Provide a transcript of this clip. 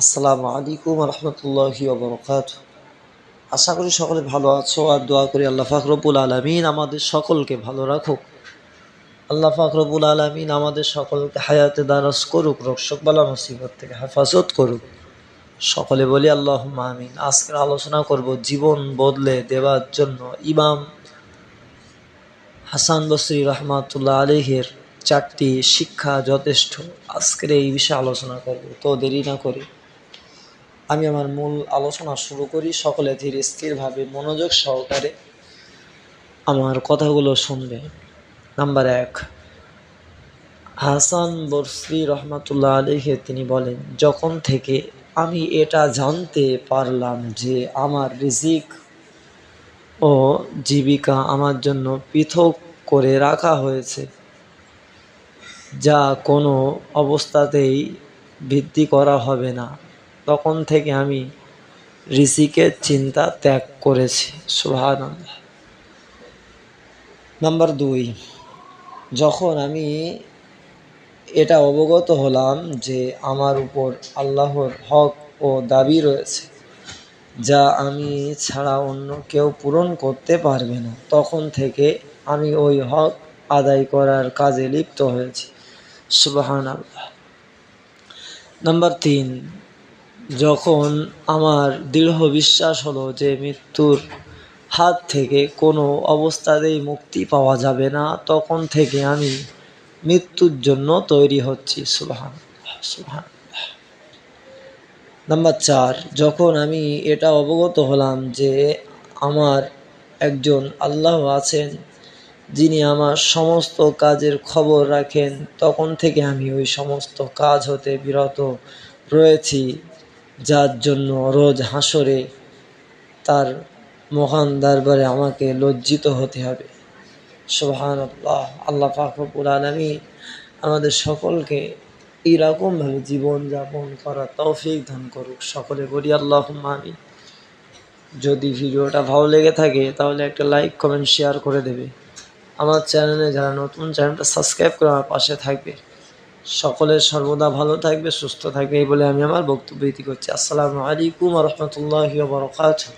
আসসালামু আলাইকুম রহমতুল্লাহি ওয়া বারাকাতুহু। আশা করি সকলে ভালো আছো আর দোয়া করি আল্লাহ পাক রব্বুল আলামিন আমাদের সকলকে ভালো রাখুক। আল্লাহ পাক রব্বুল আলামিন আমাদের সকলকে হায়াতে দারাজ করুক, রক্ষক বালা মুসিবত থেকে হেফাজত করুক। সকলে বলি আল্লাহুম্মা আমিন। আজকের আলোচনা করব জীবন বদলে দেওয়ার জন্য ইমাম হাসান বসরি রহমাতুল্লাহ আলাইহির 4টি শিক্ষা যথেষ্ট। আজকের এই বিষয়ে আলোচনা করব, তো দেরি না করি আমি আমার মূল আলোচনা শুরু করি। সকলে ধীরে স্থিরভাবে মনোযোগ সহকারে আমার কথাগুলো শুনবে। নাম্বার 1, হাসান বসরি রহমাতুল্লাহ আলাইহি তিনি বলেন, যখন থেকে আমি এটা জানতে পারলাম যে আমার রিজিক ও জীবিকা আমার জন্য পৃথক করে রাখা হয়েছে, যা কোনো অবস্থাতেই বৃদ্ধি করা হবে না, তখন থেকে আমি রিজিকের চিন্তা ত্যাগ করেছি। সুবহানাল্লাহ। নাম্বার 2, যখন আমি এটা অবগত হলাম যে আমার উপর আল্লাহর হক ও দাবি রয়েছে, যা আমি ছাড়া অন্য কেউ পূরণ করতে পারবে না, তখন থেকে আমি ওই হক আদায় করার কাজে লিপ্ত হয়েছি। সুবহানাল্লাহ। নাম্বার 3, যখন আমার দৃঢ় বিশ্বাস হলো যে মৃত্যুর হাত থেকে কোনো অবস্থাতেই মুক্তি পাওয়া যাবে না, তখন থেকে আমি মৃত্যুর জন্য তৈরি হচ্ছি। সুবহানাল্লাহ, সুবহানাল্লাহ। নাম্বার 4, যখন আমি এটা অবগত হলাম যে আমার একজন আল্লাহ আছেন যিনি আমার সমস্ত কাজের খবর রাখেন, তখন থেকে আমি ওই সমস্ত কাজ হতে বিরত রয়েছি, যার জন্য রোজ হাসরে তার মহান দরবারে আমাকে লজ্জিত হতে হবে। সুবহানাল্লাহ। আল্লাহ পাক রব্বুল আলামিন আমাদের সকলকে এরকমভাবে জীবনযাপন করার তৌফিক দান করুক। সকলে বলি আল্লাহুম্মা আমিন। যদি ভিডিওটা ভালো লেগে থাকে তাহলে একটা লাইক, কমেন্ট, শেয়ার করে দেবে। আমার চ্যানেলে যারা নতুন, চ্যানেলটা সাবস্ক্রাইব করে আমার পাশে থাকবে। সকলের সর্বদা ভালো থাকবে, সুস্থ থাকবে, এই বলে আমি আমার বক্তব্য ইতি করছি। আসসালামু আলাইকুম ওয়া রাহমাতুল্লাহি ওয়া বারাকাতুহু।